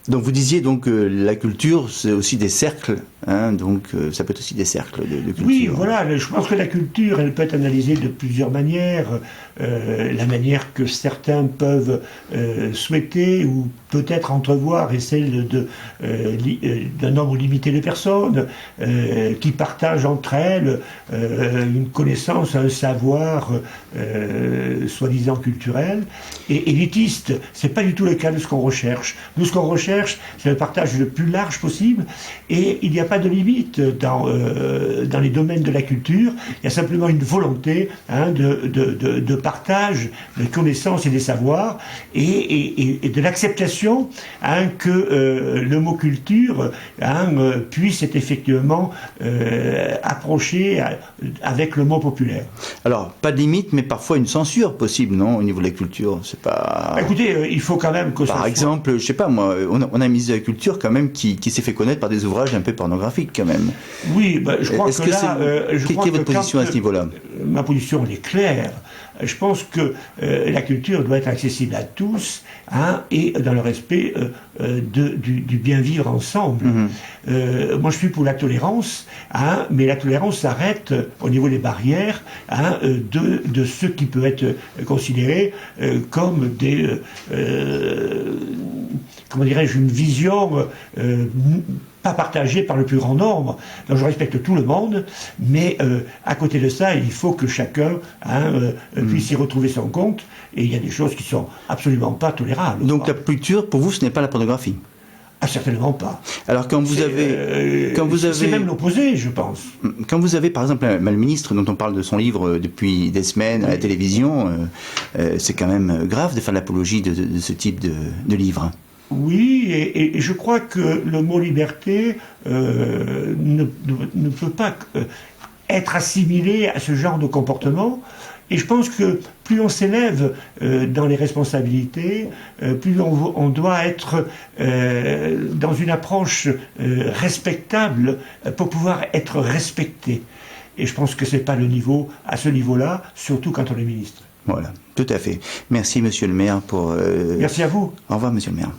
Donc vous disiez donc que la culture, c'est aussi des cercles, hein, donc ça peut être aussi des cercles de culture. Oui, voilà, je pense que la culture, elle peut être analysée de plusieurs manières. La manière que certains peuvent souhaiter ou peut-être entrevoir est celle d'un nombre limité de personnes qui partagent entre elles une connaissance, un savoir soi-disant culturel et élitiste. C'est pas du tout le cas de ce qu'on recherche. Nous, ce qu'on recherche, c'est le partage le plus large possible et il n'y a pas de limite dans les domaines de la culture. Il y a simplement une volonté de partage de connaissances et des savoirs et de l'acceptation que le mot culture puisse être effectivement approché avec le mot populaire. Alors, pas de limite, mais parfois une censure possible, non, au niveau de la culture. C'est pas... Écoutez, il faut quand même que Par exemple, je sais pas moi, on a un ministre de la Culture quand même qui s'est fait connaître par des ouvrages un peu pornographiques quand même. Oui, je crois que là... Quelle est votre position à ce niveau-là? Ma position, elle est claire. Je pense que la culture doit être accessible à tous et dans le respect du bien vivre ensemble. Moi, je suis pour la tolérance, mais la tolérance s'arrête au niveau des barrières de ce qui peut être considéré comme des... comment dirais-je, une vision pas partagée par le plus grand nombre. Donc je respecte tout le monde, mais à côté de ça, il faut que chacun puisse y retrouver son compte, et il y a des choses qui sont absolument pas tolérables. Donc la culture, pour vous, ce n'est pas la pornographie? Ah, certainement pas. Alors quand vous avez... c'est même l'opposé, je pense. Quand vous avez, par exemple, le ministre dont on parle de son livre depuis des semaines à la télévision, c'est quand même grave de faire l'apologie de ce type de livre. Oui, et je crois que le mot liberté ne peut pas être assimilé à ce genre de comportement. Et je pense que plus on s'élève dans les responsabilités, plus on doit être dans une approche respectable pour pouvoir être respecté. Et je pense que c'est pas le niveau, à ce niveau-là, surtout quand on est ministre. Voilà, tout à fait. Merci, monsieur le maire, pour... Merci à vous. Au revoir, monsieur le maire.